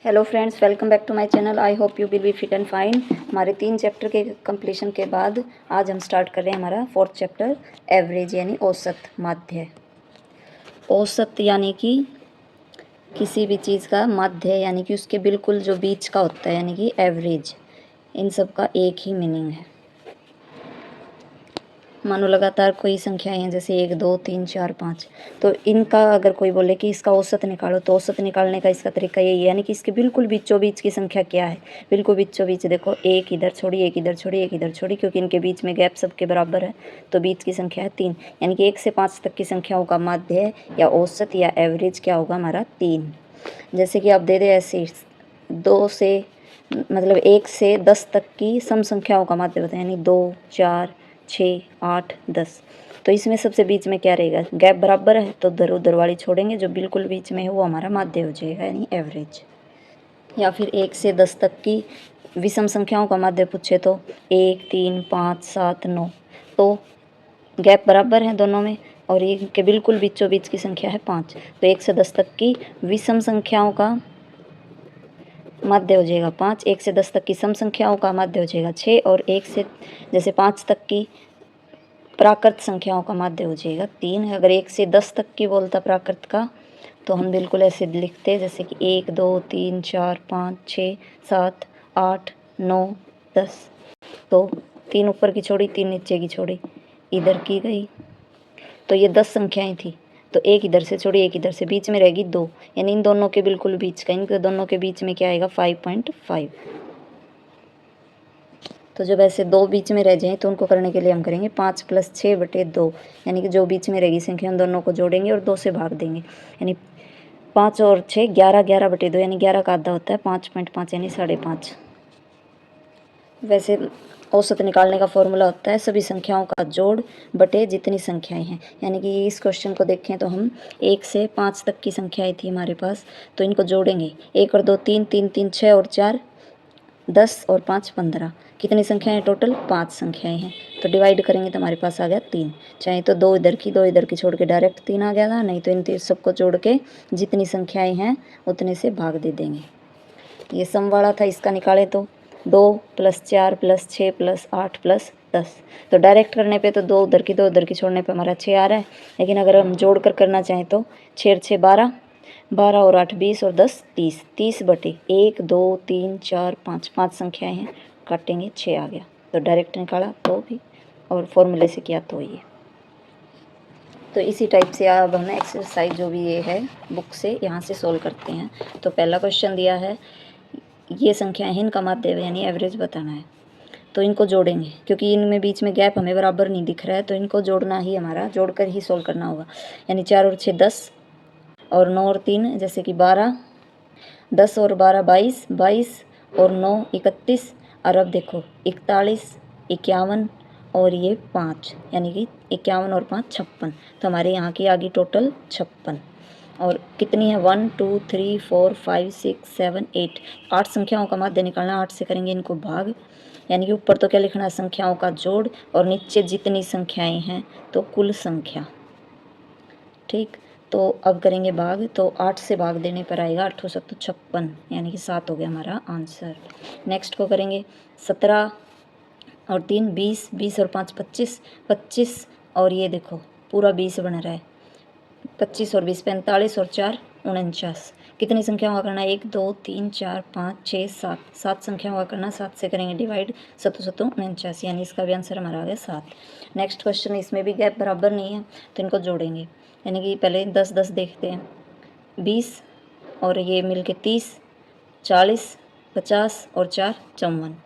Hello friends, welcome back to my channel. I hope you will be fit and fine. हमारे 3 chapter के completion के बाद आज हम स्टार्ट कर रहे हैं हमारा 4th चैप्टर, एवरेज यानी औसत, माध्य। औसत यानी कि किसी भी चीज़ का माध्य यानी कि उसके बिल्कुल जो बीच का होता है, यानी कि एवरेज। इन सब का एक ही मीनिंग है। मानो लगातार कोई संख्याएं हैं, जैसे 1 2 3 4 5, तो इनका अगर कोई बोले कि इसका औसत निकालो, तो औसत निकालने का इसका तरीका यही है, यानी कि इसके बिल्कुल बीचों बीच की संख्या क्या है। बिल्कुल बीचों बीच देखो, एक इधर छोड़ी, एक इधर छोड़ी, एक इधर छोड़ी, क्योंकि इनके बीच में गैप सबके बराबर है, तो बीच की संख्या है 3। यानी कि 1 से 5 तक की संख्याओं का माध्य या औसत या एवरेज क्या होगा हमारा, 3। जैसे कि आप दे दे ऐसे 2 से मतलब 1 से 10 तक की सम संख्याओं का माध्य बताएं, यानी 2 4 6 8 10। तो इसमें सबसे बीच में क्या रहेगा, गैप बराबर है, तो उधर उधर वाली छोड़ेंगे, जो बिल्कुल बीच में है वो हमारा माध्य हो जाएगा, यानी एवरेज। या फिर 1 से 10 तक की विषम संख्याओं का माध्य पूछे तो 1 3 5 7 9, तो गैप बराबर है दोनों में, और ये के बिल्कुल बीचों बीच की संख्या है 5, तो 1 से 10 तक की विषम संख्याओं का माध्य हो जाएगा 5, 1 से 10 तक की सम संख्याओं का माध्य हो जाएगा 6, और 1 से जैसे 5 तक की प्राकृत संख्याओं का माध्य हो जाएगा 3। अगर 1 से 10 तक की बोलता प्राकृत का, तो हम बिल्कुल ऐसे लिखते जैसे कि 1 2 3 4 5 6 7 8 9 10। तो 3 ऊपर की छोड़ी, 3 नीचे की छोड़ी, इधर की गई, तो ये 10 संख्याएं थी, तो एक इधर से छोड़ी, एक इधर से, बीच में रहेगी 2, यानी इन दोनों के बिल्कुल बीच का, इनके दोनों के बीच में क्या आएगा, 5.5। तो जब ऐसे 2 बीच में रह जाएं, तो उनको करने के लिए हम करेंगे 5 + 6/2, यानी कि जो बीच में रहेगी संख्या उन दोनों को जोड़ेंगे और 2 से भाग देंगे, यानी 5 और 6 11 11/2, यानी 11 का आधा होता है 5.5, यानी 5.5। वैसे औसत निकालने का फॉर्मूला होता है सभी संख्याओं का जोड़ बटे जितनी संख्याएं हैं। यानी कि इस क्वेश्चन को देखें तो हम 1 से 5 तक की संख्याएं थी हमारे पास, तो इनको जोड़ेंगे, 1 और 2 3, 3 3 6 और 4 10 और 5 15। कितनी संख्याएं टोटल, 5 संख्याएं हैं, तो डिवाइड करेंगे तो हमारे पास आ गया 3। चाहे तो 2 इधर की 2 इधर की छोड़ के डायरेक्ट 3 आ गया था, नहीं तो इन सबको जोड़ के जितनी संख्याएं हैं उतने से भाग दे देंगे। ये सम वाला था, इसका निकाले तो 2 + 4 + 6 + 8 + 10। तो डायरेक्ट करने पे तो 2 उधर की 2 उधर की छोड़ने पे हमारा 6 आ रहा है, लेकिन अगर हम जोड़ कर करना चाहें तो 6 6 12, 12 और 8 20 और 10 30, 30/1 2 3 4 5, 5 संख्याएं हैं, काटेंगे 6 आ गया। तो डायरेक्ट निकाला तो भी, और फॉर्मूले से किया तो ये। तो इसी टाइप से अब हमने एक्सरसाइज जो भी ये है बुक से यहाँ से सोल्व करते हैं। तो पहला क्वेश्चन दिया है, ये संख्याएं हैं, इनका माध्य यानी एवरेज बताना है, तो इनको जोड़ेंगे, क्योंकि इनमें बीच में गैप हमें बराबर नहीं दिख रहा है, तो इनको जोड़ना ही हमारा, जोड़कर ही सोल्व करना होगा। यानी 4 और 6 10, और 9 और 3 जैसे कि 12, 10 और 12 22, 22 और 9 31, और अब देखो 41 51 और ये 5, यानी कि 51 और 5 56। तो हमारे यहाँ की आ गई टोटल 56। और कितनी है, 1 2 3 4 5 6 7 8, 8 संख्याओं का माध्य निकालना, 8 से करेंगे इनको भाग, यानी कि ऊपर तो क्या लिखना है, संख्याओं का जोड़, और नीचे जितनी संख्याएं हैं तो कुल संख्या। ठीक, तो अब करेंगे भाग, तो 8 से भाग देने पर आएगा 8 7 56, यानी कि 7 हो गया हमारा आंसर। नेक्स्ट को करेंगे 17 और 3 20, 20 और 5 25, 25 और ये देखो पूरा 20 बन रहा है, 25 और 20 45 और 4 49। कितनी संख्याओं का करना है, 1 2 3 4 5 6 7, 7 संख्याओं का करना, 7 से करेंगे डिवाइड, 7 7 49, यानी इसका भी आंसर हमारा आ गया 7। नेक्स्ट क्वेश्चन, इसमें भी गैप बराबर नहीं है, तो इनको जोड़ेंगे, यानी कि पहले 10 10 देखते हैं, 20 और ये मिल के 30, 40 50 और 4 54।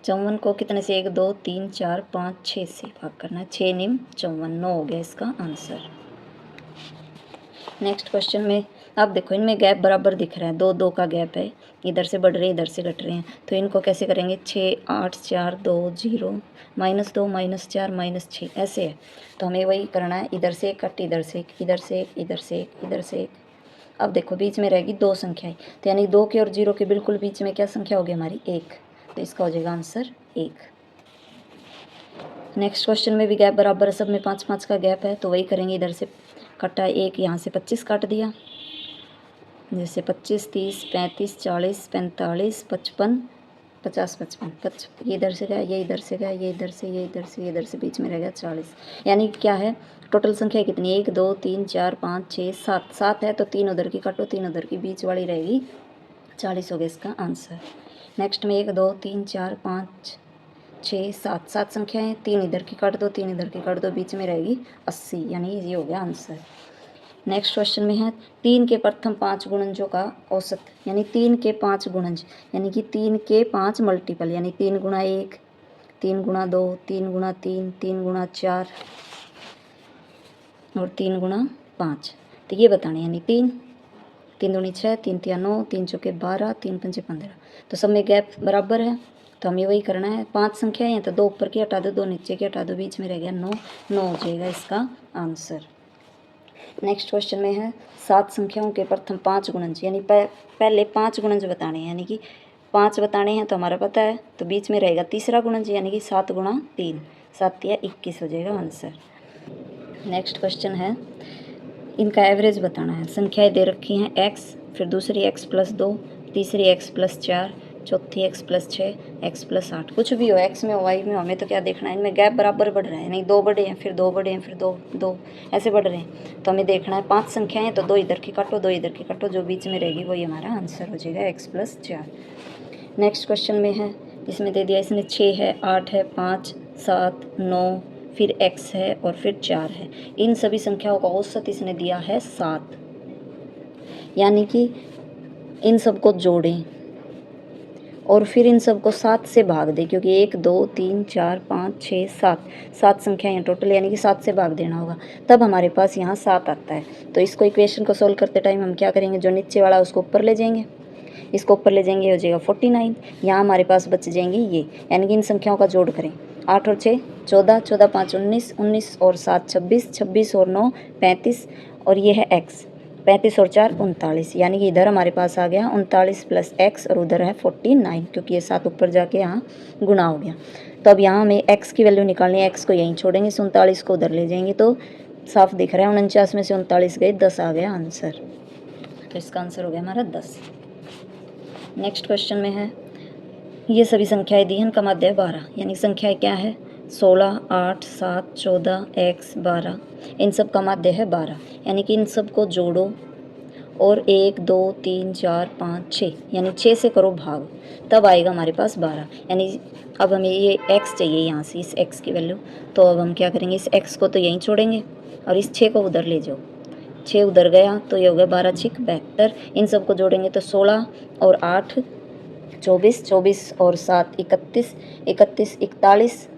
54 को कितने से, 1 2 3 4 5 6 से भाग करना है, 6 निम 54, 9 हो गया इसका आंसर। नेक्स्ट क्वेश्चन में आप देखो, इनमें गैप बराबर दिख रहा है, 2 2 का गैप है, इधर से बढ़ रहे हैं इधर से घट रहे हैं, तो इनको कैसे करेंगे, 6 8 4 2 0 -2 -4 -6 ऐसे है। तो हमें वही करना है, इधर से एक कट, इधर से एक, इधर से एक, इधर से एक, इधर से एक। अब देखो बीच में रहेगी 2 संख्याएं, तो यानी 2 के और 0 के बिल्कुल बीच में क्या संख्या होगी हमारी, 1, तो इसका हो जाएगा आंसर 1। नेक्स्ट क्वेश्चन में भी गैप बराबर है, सब में 5 5 का गैप है, तो वही करेंगे, इधर से कटा 1, यहाँ से 25 काट दिया, जैसे 25, 30, 35, 40, 45, 55, 50, 55, ये इधर से गया, ये इधर से गया, ये इधर से, ये इधर से, ये इधर से, बीच में रह गया 40। यानी क्या है टोटल संख्या कितनी है 1 2 3 4 5 6 7, 7 है तो 3 उधर की काटो, 3 उधर की, बीच वाली रहेगी 40 हो गया इसका आंसर। नेक्स्ट में 1 2 3 4 5 6 7, 7 संख्या है, 3 इधर की काट दो, 3 इधर की काट दो, बीच में रहेगी 80, यानी ये हो गया आंसर। नेक्स्ट क्वेश्चन में है 3 के प्रथम 5 गुणनजों का औसत, यानी 3 के 5 गुणनज, यानी कि 3 के 5 मल्टीपल, यानी 3 गुणा 1, 3 गुणा 2, 3 गुणा 3, 3 गुणा 4 और 3 गुणा 5। तो ये बताने, यानी 3 3 दूनी 6, 3 तिया 9, 3 चौके 12, 3 पंजे 15। तो सब में गैप बराबर है, तो हमें वही करना है। 5 संख्या है तो 2 ऊपर की हटा दो, 2 नीचे की हटा दो, बीच में रह गया 9, 9 हो जाएगा इसका आंसर। नेक्स्ट क्वेश्चन में है 7 संख्याओं के प्रथम 5 गुणज, यानी पहले 5 गुणज बताने हैं, यानी कि 5 बताने हैं तो हमारा पता है, तो बीच में रहेगा तीसरा गुणज, यानी कि 7 गुणा 3, 7 या 21 हो जाएगा आंसर। नेक्स्ट क्वेश्चन है इनका एवरेज बताना है। संख्याएं दे रखी हैं x, फिर दूसरी x + 2, तीसरी x + 4, चौथी x + 6, x + 8, कुछ भी हो, x में हो y में हो, हमें तो क्या देखना है, इनमें गैप बराबर बढ़ रहा है, नहीं 2 बढ़े हैं, फिर 2 बढ़े हैं, फिर 2 2 ऐसे बढ़ रहे हैं। तो हमें देखना है 5 संख्याएं हैं तो 2 इधर की काटो, 2 इधर की काटो, जो बीच में रहेगी वही हमारा आंसर हो जाएगा x + 4। नेक्स्ट क्वेश्चन में है, इसमें दे दिया, इसमें 6 है, 8 है, 5, 7, 9, फिर x है और फिर 4 है। इन सभी संख्याओं का औसत इसने दिया है 7, यानी कि इन सबको जोड़ें और फिर इन सबको 7 से भाग दें, क्योंकि 1 2 3 4 5 6 7, 7 संख्याएं हैं टोटल, यानी कि 7 से भाग देना होगा, तब हमारे पास यहाँ 7 आता है। तो इसको इक्वेशन को सोल्व करते टाइम हम क्या करेंगे, जो नीचे वाला उसको ऊपर ले जाएंगे, इसको ऊपर ले जाएंगे, हो जाएगा 49, यहाँ हमारे पास बच जाएंगे ये, यानी कि इन संख्याओं का जोड़ करें, 8 और 6 14, 14 5 19, 19 और 7 26, 26 और 9 35, और ये है x, 35 और 4 39, यानी कि इधर हमारे पास आ गया 39 + x और उधर है 49, क्योंकि ये 7 ऊपर जाके यहाँ गुणा हो गया। तो अब यहाँ हमें x की वैल्यू निकालनी है, x को यहीं छोड़ेंगे, 39 को उधर ले जाएंगे, तो साफ दिख रहा है 49 में से 39 गए, 10 आ गया आंसर। तो इसका आंसर हो गया हमारा 10। नेक्स्ट क्वेश्चन में है ये सभी संख्याएं दी हैं, इनका माध्य है 12, यानी संख्याएं क्या है 16, 8, 7, 14, x 12, इन सब का माध्य है 12, यानी कि इन सब को जोड़ो और 1 2 3 4 5 6, यानी 6 से करो भाग, तब आएगा हमारे पास 12। यानी अब हमें ये x चाहिए यहाँ से, इस x की वैल्यू, तो अब हम क्या करेंगे, इस x को तो यहीं छोड़ेंगे और इस 6 को उधर ले जाओ, 6 उधर गया तो ये हो गया 12 6 72, इन सब को जोड़ेंगे तो 16 और 8 24, 24 और 7 31, 31 41,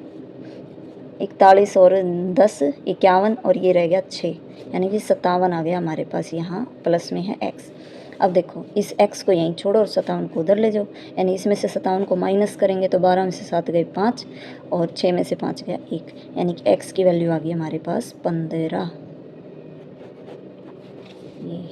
41 और 10 51, और ये रह गया 6, यानी कि 57 आ गया हमारे पास, यहाँ प्लस में है x। अब देखो इस x को यहीं छोड़ो और 57 को उधर ले जाओ, यानी इसमें से 57 को माइनस करेंगे तो 12 में से 7 गए 5 और 6 में से 5 गया 1, यानी कि x की वैल्यू आ गई हमारे पास 15। ये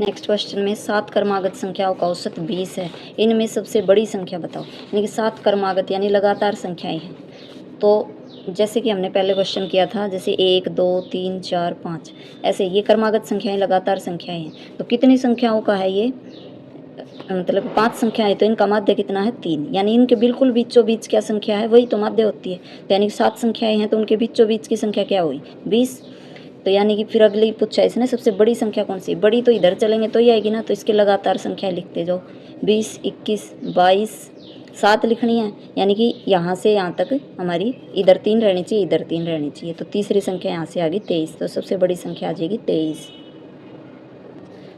नेक्स्ट क्वेश्चन में 7 क्रमागत संख्याओं का औसत 20 है, इनमें सबसे बड़ी संख्या बताओ, यानी कि 7 क्रमागत यानी लगातार संख्याएं हैं। तो जैसे कि हमने पहले क्वेश्चन किया था, जैसे 1 2 3 4 5, ऐसे ये क्रमागत संख्याएं लगातार संख्याएं हैं। तो कितनी संख्याओं का है ये, मतलब 5 संख्याएं, तो इनका माध्य कितना है 3, यानी इनके बिल्कुल बीचों बीच क्या संख्या है, वही तो माध्य होती है। तो यानी कि 7 संख्याएं हैं तो उनके बीचों बीच की संख्या क्या हुई 20। तो यानी कि फिर अगली पूछा इसने सबसे बड़ी संख्या कौन सी, बड़ी तो इधर चलेंगे तो ही आएगी ना, तो इसके लगातार संख्या लिखते जाओ, 20 21 22, 7 लिखनी है, यानी कि यहाँ से यहाँ तक हमारी इधर 3 रहनी चाहिए, इधर 3 रहनी चाहिए, तो तीसरी संख्या यहाँ से आ गई 23, तो सबसे बड़ी संख्या आ जाएगी 23।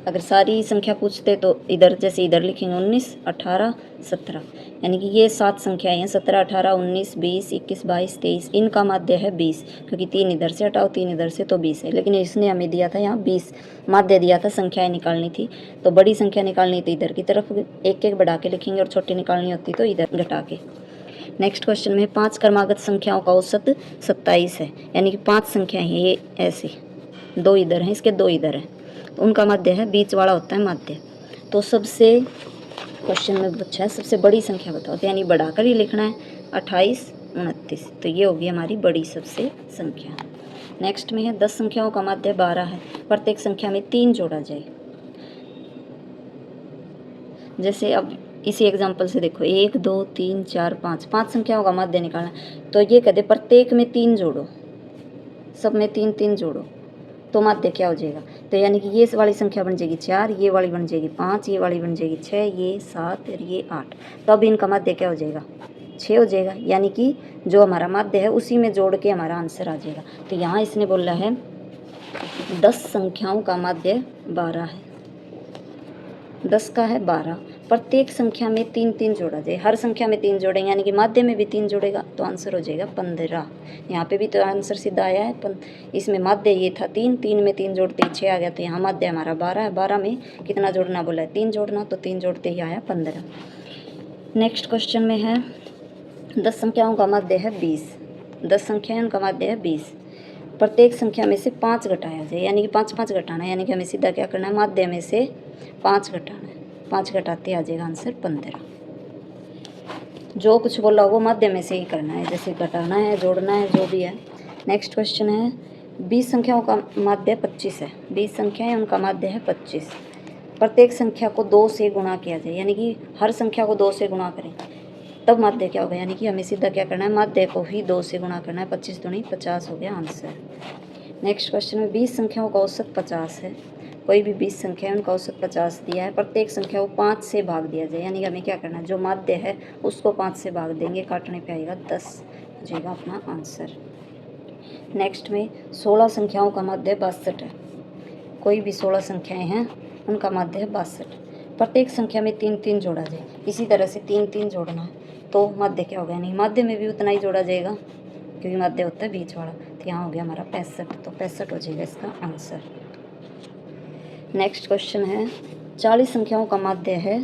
अगर सारी संख्या पूछते तो इधर जैसे इधर लिखेंगे 19 18 17, यानी कि ये 7 संख्याएं हैं 17 18 19 20 21 22 23, इनका माध्य है 20, क्योंकि 3 इधर से हटाओ 3 इधर से तो 20 है, लेकिन इसने हमें दिया था यहाँ 20 माध्य दिया था, संख्याएं निकालनी थी, तो बड़ी संख्या निकालनी थी इधर की तरफ एक एक बढ़ा के लिखेंगे और छोटी निकालनी होती तो इधर घटा के। नेक्स्ट क्वेश्चन में 5 क्रमागत संख्याओं का औसत 27 है, यानी कि 5 संख्याएं हैं, ये ऐसे 2 इधर हैं, इसके 2 इधर हैं, तो उनका माध्य है, बीच वाला होता है माध्य। तो सबसे क्वेश्चन में पूछा है सबसे बड़ी संख्या बताओ, तो यानी बढ़ाकर ही लिखना है 28 29, तो ये होगी हमारी बड़ी सबसे संख्या। नेक्स्ट में है 10 संख्याओं का माध्य 12 है, प्रत्येक संख्या में 3 जोड़ा जाए। जैसे अब इसी एग्जाम्पल से देखो 1 2 3 4 5, 5 संख्याओं का माध्य निकालना है। तो ये कहते प्रत्येक में 3 जोड़ो, सब में 3 3 जोड़ो, तो माध्य क्या हो जाएगा। तो यानी कि ये वाली संख्या बन जाएगी 4, ये वाली बन जाएगी 5, ये वाली बन जाएगी 6, ये 7 और ये 8। तो अब इनका माध्य क्या हो जाएगा, 6 हो जाएगा। यानी कि जो हमारा माध्य है उसी में जोड़ के हमारा आंसर आ जाएगा। तो यहाँ इसने बोला है 10 संख्याओं का माध्य 12 है, 10 का है 12, प्रत्येक संख्या में 3 3 जोड़ा जाए। हर संख्या में 3 जोड़ेंगे यानी कि माध्य में भी 3 जोड़ेगा, तो आंसर हो जाएगा 15। यहाँ पे भी तो आंसर सीधा आया है, इसमें माध्य ये था 3, 3 में 3 जोड़ते ही 6 आ गया। तो यहाँ माध्य हमारा 12 है, 12 में कितना जोड़ना बोला है, 3 जोड़ना, तो 3 जोड़ते ही आया 15। नेक्स्ट क्वेश्चन में है 10 संख्याओं का माध्य है 20, 10 संख्याओं का माध्य है 20, प्रत्येक संख्या में से 5 घटाया जाए। यानी कि 5 5 घटाना है, यानी कि हमें सीधा क्या करना है, माध्य में से 5 घटाना है, 5 घटाते आ जाएगा आंसर 15। जो कुछ बोला वो माध्य में से ही करना है, जैसे घटाना है, जोड़ना है, जो भी है। नेक्स्ट क्वेश्चन है 20 संख्याओं का माध्य 25 है, 20 संख्याएं उनका माध्य है 25, प्रत्येक संख्या को 2 से गुणा किया जाए। यानी कि हर संख्या को 2 से गुणा करें तब माध्य क्या होगा। यानी कि हमें सीधा क्या करना है, माध्य को ही 2 से गुणा करना है, 25 दूनी 50 हो गया आंसर। नेक्स्ट क्वेश्चन में 20 संख्याओं का औसत 50 है, कोई भी 20 संख्या है उनका औसत 50 दिया है, प्रत्येक संख्या को 5 से भाग दिया जाए। यानी कि हमें क्या करना है, जो माध्य है उसको 5 से भाग देंगे, काटने पे आएगा 10, हो जाएगा अपना आंसर। नेक्स्ट में 16 संख्याओं का माध्य 62 है, कोई भी 16 संख्याएं हैं उनका माध्य है 62, प्रत्येक संख्या में 3 3 जोड़ा जाए। इसी तरह से 3 3 जोड़ना है, तो माध्य क्या होगा, यानी माध्य में भी उतना ही जोड़ा जाएगा क्योंकि माध्य होता है बीच वाला। तो यहाँ हो गया हमारा 65, तो 65 हो जाएगा इसका आंसर। नेक्स्ट क्वेश्चन है 40 संख्याओं का माध्य है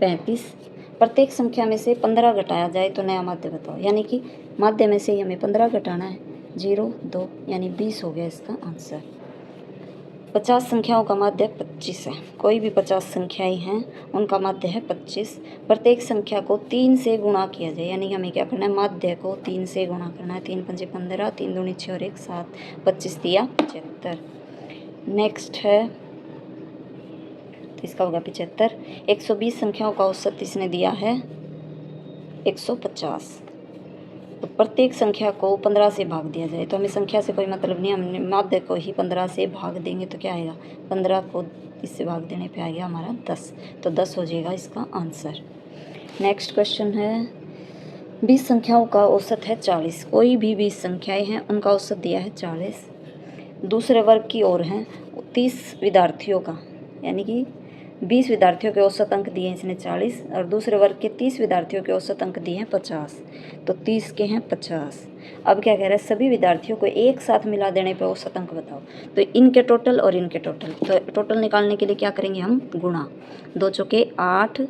35, प्रत्येक संख्या में से 15 घटाया जाए तो नया माध्य बताओ। यानी कि माध्य में से ही हमें 15 घटाना है, 0 2 यानी 20 हो गया इसका आंसर। 50 संख्याओं का माध्य 25 है, कोई भी 50 संख्याएं हैं उनका माध्य है 25, प्रत्येक संख्या को 3 से गुणा किया जाए। यानी कि हमें क्या करना है, माध्य को 3 से गुणा करना है, 3 पंजे 15, 3 दूनी 6 और 1 7, 25 दिया 75। नेक्स्ट है तो इसका होगा 75। 120 संख्याओं का औसत इसने दिया है 150, तो प्रत्येक संख्या को 15 से भाग दिया जाए। तो हमें संख्या से कोई मतलब नहीं, हम माध्य को ही 15 से भाग देंगे तो क्या आएगा, 15 को इससे भाग देने पे आ गया हमारा 10, तो 10 हो जाएगा इसका आंसर। नेक्स्ट क्वेश्चन है 20 संख्याओं का औसत है 40, कोई भी 20 संख्याएं हैं उनका औसत दिया है 40, दूसरे वर्ग की ओर हैं 30 विद्यार्थियों का, यानी कि 20 विद्यार्थियों के औसत अंक दिए हैं इसने 40 और दूसरे वर्ग के 30 विद्यार्थियों के औसत अंक दिए हैं 50, तो 30 के हैं 50। अब क्या कह रहा है, सभी विद्यार्थियों को एक साथ मिला देने पे औसत अंक बताओ। तो इनके टोटल और इनके टोटल, तो टोटल निकालने के लिए क्या करेंगे हम, गुणा, 2 चौके 8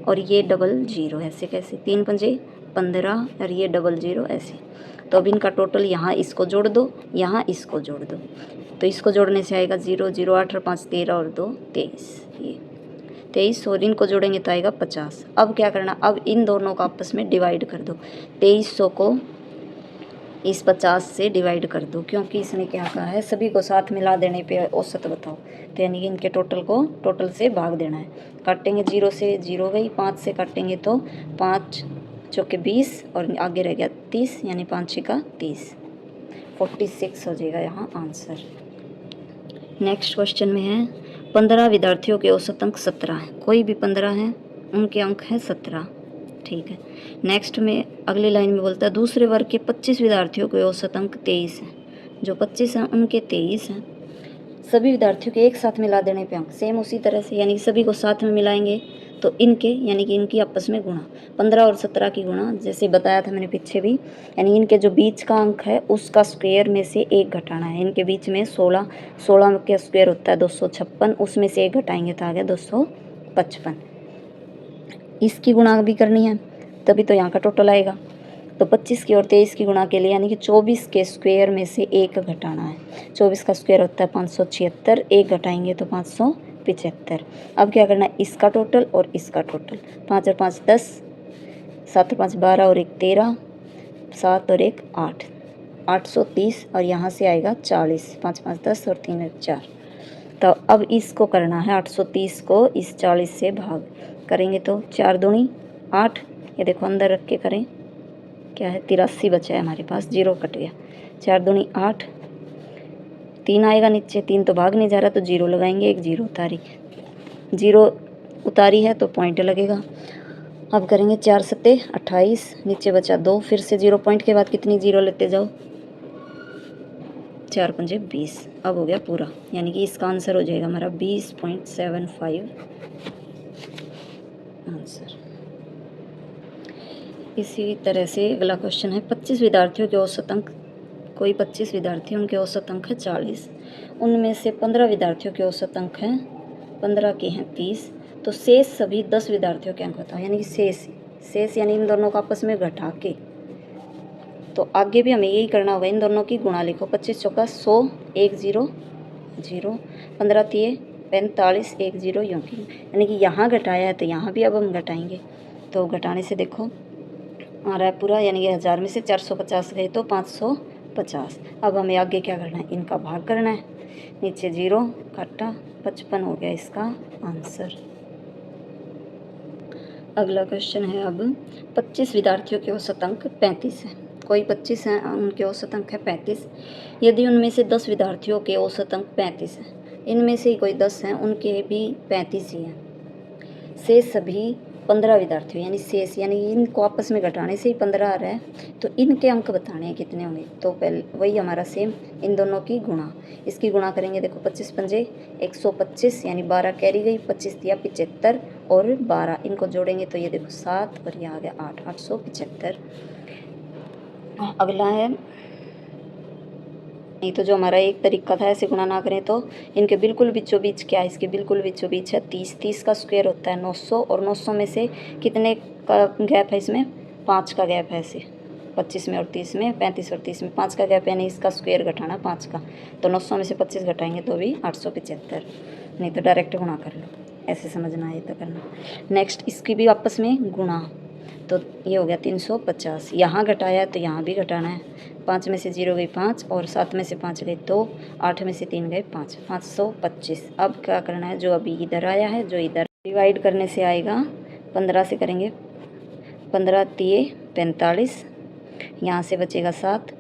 और ये डबल 0, ऐसे कैसे, 3 पंजे 15 और ये डबल 0 ऐसे। तो अब इनका टोटल यहाँ इसको जोड़ दो, यहाँ इसको जोड़ दो, तो इसको जोड़ने से आएगा 0 0 8 और 5 13 और 2 23, ये 23 और इनको जोड़ेंगे तो आएगा 50। अब क्या करना, अब इन दोनों को आपस में डिवाइड कर दो, 2300 को इस 50 से डिवाइड कर दो, क्योंकि इसने क्या कहा है, सभी को साथ मिला देने पे औसत बताओ। तो यानी कि इनके टोटल को टोटल से भाग देना है, काटेंगे 0 से 0 गई, 5 से काटेंगे तो 5 चौके 20 और आगे रह गया 30, यानी 5 6 का 30, 46 हो जाएगा यहाँ आंसर। नेक्स्ट क्वेश्चन में है 15 विद्यार्थियों के औसत अंक 17 है, कोई भी 15 हैं उनके अंक हैं 17, ठीक है। नेक्स्ट में अगली लाइन में बोलता है दूसरे वर्ग के 25 विद्यार्थियों के औसत अंक 23 हैं, जो 25 हैं उनके 23 हैं, सभी विद्यार्थियों के एक साथ मिला देने पे अंक सेम उसी तरह से, यानी सभी को साथ में मिलाएंगे तो इनके, यानी कि इनकी आपस में गुणा, 15 और 17 की गुणा, जैसे बताया था मैंने पीछे भी, यानी इनके जो बीच का अंक है उसका स्क्वायर में से 1 घटाना है। इनके बीच में 16 के स्क्वायर होता है 256, उसमें से 1 घटाएंगे तो आ गया 255। इसकी गुणा भी करनी है तभी तो यहाँ का टोटल आएगा। तो 25 की और 23 की गुणा के लिए, यानी कि 24 के स्क्वायर में से 1 घटाना है, 24 का स्क्वायर होता है 576, 1 घटाएंगे तो 575। अब क्या करना है, इसका टोटल और इसका टोटल, 5 और 5 10, 7 और 5 12 और 1 13, 7 और 1 8, 830 और यहाँ से आएगा 40, 5 5 10 और 3 1 4। तो अब इसको करना है 830 को इस 40 से भाग करेंगे तो 4 दूनी 8, ये देखो अंदर रख के करें क्या है 83 बचा है हमारे पास, 0 कट गया। 4 दूनी 8, 3 आएगा नीचे, 3 तो भाग नहीं जा रहा तो 0 लगाएंगे, एक 0 उतारी, 0 उतारी है तो पॉइंट लगेगा। अब करेंगे 4 सत्ते 28, नीचे बचा 2, फिर से 0 पॉइंट के बाद कितनी 0 लेते जाओ, 4 पंजे 20। अब हो गया पूरा, यानी कि इसका आंसर हो जाएगा हमारा 20.75 आंसर। इसी तरह से अगला क्वेश्चन है 25 विद्यार्थियों के औसत अंक, कोई 25 विद्यार्थी उनके औसत अंक है 40, उनमें से 15 विद्यार्थियों के औसत अंक हैं 15 के हैं 30, तो शेष सभी 10 विद्यार्थियों के अंक बताओ। यानी कि शेष यानी इन दोनों को आपस में घटा के, तो आगे भी हमें यही करना होगा, इन दोनों की गुणा लिखो, 25 चौका 100, 1 0 0, 15 तिये 45, 1 0 यूँ की, यानी कि यहाँ घटाया है तो यहाँ भी अब हम घटाएंगे। तो घटाने से देखो आ रहा है पूरा, यानी कि 1000 में से 450 गए तो 550। अब हमें आगे क्या करना है, इनका भाग करना है, नीचे 0 काटा 55 हो गया इसका आंसर। अगला क्वेश्चन है अब 25 विद्यार्थियों के औसत अंक 35 है, कोई 25 हैं उनके औसत अंक है 35, यदि उनमें से 10 विद्यार्थियों के औसत अंक 35 हैं, इनमें से ही कोई 10 हैं उनके भी 35 ही हैं, शेष सभी 15 विद्यार्थियों, यानी शेष यानी इनको आपस में घटाने से ही 15 आ रहा है, तो इनके अंक बताने हैं कितने होंगे। तो पहले वही हमारा सेम, इन दोनों की गुणा, इसकी गुणा करेंगे, देखो 25 पंजे 125, यानी 12 कैरी गई, 25 दिया 75 और 12 इनको जोड़ेंगे तो ये देखो 7 और यहाँ आ गया 8, 875। अगला है, नहीं तो जो हमारा एक तरीका था ऐसे गुणा ना करें तो इनके बिल्कुल बीचों बीच क्या है, इसके बिल्कुल बीचों बीच है 30, 30 का स्क्वायर होता है 900, और 900 में से कितने का गैप है, इसमें 5 का गैप है, ऐसे 25 में और 30 में, 35 और 30 में 5 का गैप है, यानी इसका स्क्वायर घटाना 5 का, तो 900 में से 25 घटाएंगे तो भी 875, नहीं तो डायरेक्ट गुणा कर लो, ऐसे समझना है तो करना। नेक्स्ट इसकी भी आपस में गुणा, तो ये हो गया 350, यहाँ घटाया तो यहाँ भी घटाना है, 5 में से 0 गई 5 और 7 में से 5 गए 2, 8 में से 3 गए 5, 525। अब क्या करना है, जो अभी इधर आया है, जो इधर डिवाइड करने से आएगा 15 से करेंगे, 15 तिये 45, यहाँ से बचेगा 7,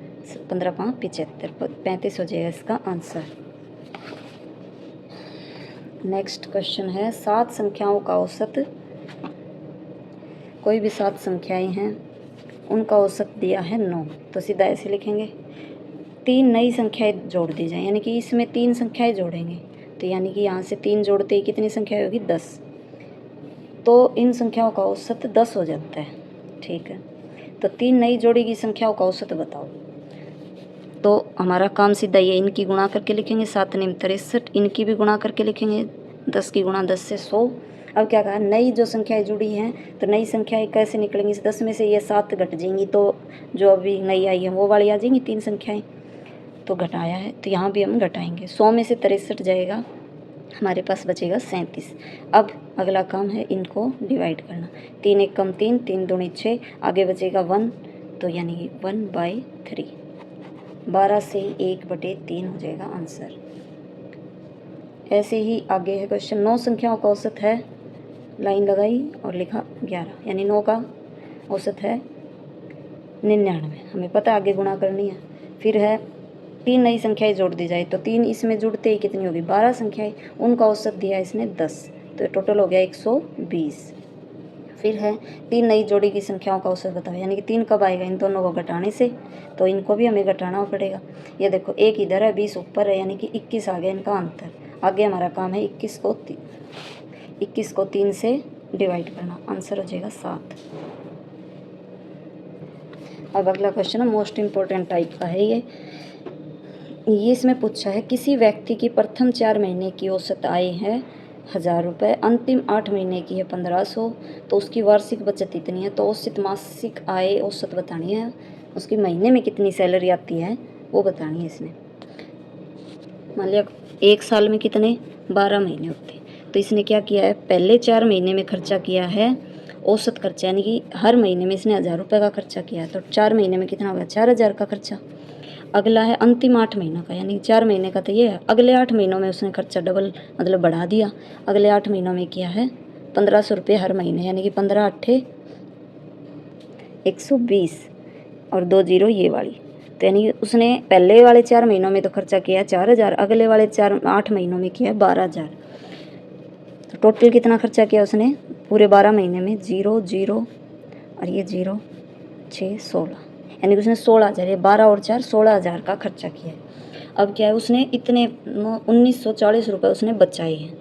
15 5 75, 35 हो जाएगा इसका आंसर। नेक्स्ट क्वेश्चन है 7 संख्याओं का औसत, कोई भी 7 संख्याएं हैं उनका औसत दिया है 9, तो सीधा ऐसे लिखेंगे, 3 नई संख्याएं जोड़ दी जाए, यानी कि इसमें 3 संख्याएं जोड़ेंगे, तो यानी कि यहाँ से 3 जोड़ते ही कितनी संख्या होगी 10, तो इन संख्याओं का औसत 10 हो जाता है, ठीक है। तो 3 नई जोड़ी की संख्याओं का औसत बताओ, तो हमारा काम सीधा ये, इनकी गुणा करके लिखेंगे, 7 9 63, इनकी भी गुणा करके लिखेंगे, 10 की गुणा 10 से 100। अब क्या कहा, नई जो संख्याएं जुड़ी हैं, तो नई संख्याएं कैसे निकलेंगी, 10 में से ये 7 घट जाएंगी, तो जो अभी नई आई है वो वाली आ जाएंगी 3 संख्याएं, तो घटाया है तो यहाँ भी हम घटाएंगे, 100 में से 63 जाएगा, हमारे पास बचेगा 37। अब अगला काम है इनको डिवाइड करना, 3 1 कम 3, 3 दूनी 6, आगे बचेगा 1, तो यानी कि 1/3, 12 से 1/3 हो जाएगा आंसर। ऐसे ही आगे है क्वेश्चन, 9 संख्याओं का औसत है, लाइन लगाई और लिखा 11, यानी 9 का औसत है 99, हमें पता आगे गुणा करनी है। फिर है 3 नई संख्याएं जोड़ दी जाए, तो 3 इसमें जुड़ते ही कितनी होगी 12 संख्याएं, उनका औसत दिया इसने 10, तो टोटल हो गया 120। फिर है 3 नई जोड़ी की संख्याओं का औसत बताओ, यानी कि 3 कब आएगा, इन दोनों को घटाने से, तो इनको भी हमें घटाना पड़ेगा। ये देखो 1 इधर है 20 ऊपर है, यानी कि 21 आ गया इनका अंतर। आगे हमारा काम है 21 को 3 से डिवाइड करना, आंसर हो जाएगा 7। अब अगला क्वेश्चन है मोस्ट इम्पोर्टेंट टाइप का है ये इसमें पूछा है, किसी व्यक्ति की प्रथम 4 महीने की औसत आय है 1000 रुपये, अंतिम 8 महीने की है 1500, तो उसकी वार्षिक बचत इतनी है, तो औसत मासिक आय औसत बतानी है, उसकी महीने में कितनी सैलरी आती है वो बतानी है इसने। मान लिया 1 साल में कितने 12 महीने होते हैं, तो इसने क्या किया है, पहले 4 महीने में खर्चा किया है औसत खर्चा, यानी कि हर महीने में इसने 1000 रुपये का खर्चा किया है, तो 4 महीने में कितना होगा 4000 का खर्चा। अगला है अंतिम 8 महीनों का, यानी 4 महीने का तो ये है। अगले 8 महीनों में उसने खर्चा डबल मतलब बढ़ा दिया। अगले 8 महीनों में किया है 1500 रुपये हर महीने, यानी कि 15 अट्ठे 120 और 2 जीरो ये वाली। तो यानी कि उसने पहले वाले 4 महीनों में तो खर्चा किया 4000, अगले वाले 8 महीनों में किया 12000। तो टोटल कितना खर्चा किया उसने पूरे 12 महीने में? 0 0 और ये 0 6 16, यानी कि उसने 16000, ये 12 और 4 16000 का खर्चा किया है। अब क्या है, उसने इतने 1940 रुपये उसने बचाए हैं,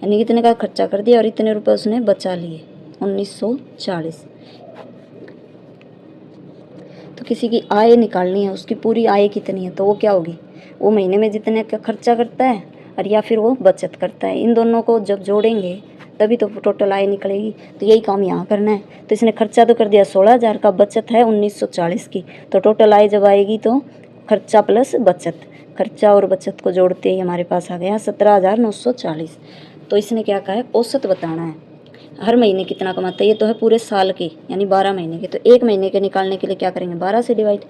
यानी इतने का खर्चा कर दिया और इतने रुपए उसने बचा लिए 1940। तो किसी की आय निकालनी है, उसकी पूरी आय कितनी है, तो वो क्या होगी, वो महीने में जितने का खर्चा करता है और या फिर वो बचत करता है, इन दोनों को जब जोड़ेंगे तभी तो टोटल आय निकलेगी। तो यही काम यहाँ करना है। तो इसने खर्चा तो कर दिया 16000 का, बचत है 1940 की, तो टोटल आय जब आएगी तो खर्चा प्लस बचत, खर्चा और बचत को जोड़ते ही हमारे पास आ गया 17940। तो इसने क्या कहा है, औसत बताना है हर महीने कितना कमाता है। ये तो है पूरे साल के, यानी 12 महीने के। तो एक महीने के निकालने के लिए क्या करेंगे, 12 से डिवाइड,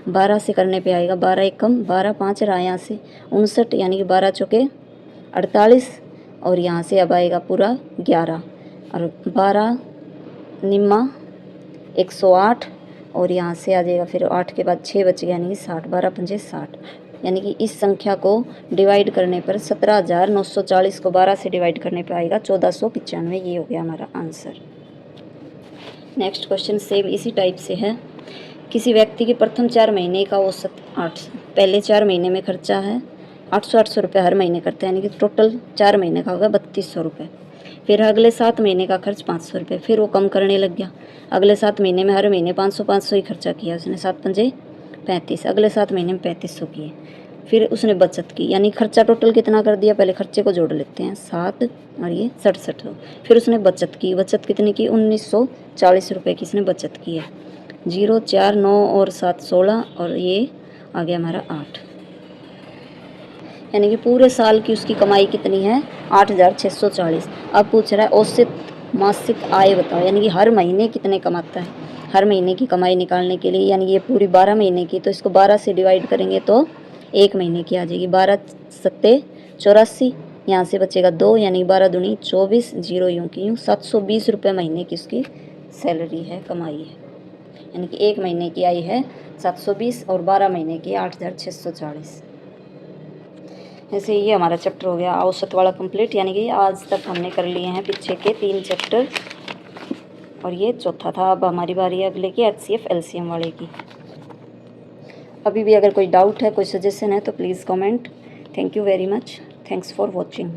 12 से करने पे आएगा 12 एक कम 12 5 रहा यहाँ से 59, यानी कि 12 चौके 48 और यहाँ से अब आएगा पूरा 11 और 12 निम्मा 108 और यहाँ से आ जाएगा फिर 8 के बाद 6 बच गया, यानी कि 60, 12 पंजे 60, यानी कि इस संख्या को डिवाइड करने पर 17940 को 12 से डिवाइड करने पर आएगा 1495। ये हो गया हमारा आंसर। नेक्स्ट क्वेश्चन सेम इसी टाइप से है। किसी व्यक्ति के प्रथम 4 महीने का औसत 8, पहले 4 महीने में खर्चा है 800 रुपये हर महीने करते हैं, यानी कि टोटल 4 महीने का होगा 3200 रुपये। फिर अगले 7 महीने का खर्च 500 रुपये, फिर वो कम करने लग गया। अगले 7 महीने में हर महीने 500 ही खर्चा किया उसने, 7 पंजे 35, अगले 7 महीने में 3500 किए। फिर उसने बचत की, यानी खर्चा टोटल कितना कर दिया, पहले खर्चे को जोड़ लेते हैं 7 और ये 67। फिर उसने बचत की, बचत कितनी की 1940 रुपये की इसने बचत की है। 0 4 9 और 7 16 और ये आ गया हमारा 8, यानी कि पूरे साल की उसकी कमाई कितनी है 8640। अब पूछ रहा है औसत मासिक आय बताओ, यानी कि हर महीने कितने कमाता है। हर महीने की कमाई निकालने के लिए, यानी ये पूरी 12 महीने की, तो इसको 12 से डिवाइड करेंगे तो एक महीने की आ जाएगी 12 सत्ते 84, यहाँ से बचेगा 2, यानी 12 दूनी 24, 0 यूँ की यूँ 720 रुपये महीने की उसकी सैलरी है, कमाई है, यानी कि एक महीने की आई है 720 और 12 महीने की 8640। ऐसे ये हमारा चैप्टर हो गया औसत वाला कंप्लीट, यानी कि आज तक हमने कर लिए हैं पीछे के 3 चैप्टर और ये चौथा था। अब हमारी बारी है अगले की HCF LCM वाले की। अभी भी अगर कोई डाउट है, कोई सजेशन है तो please comment. Thank you very much, thanks for watching.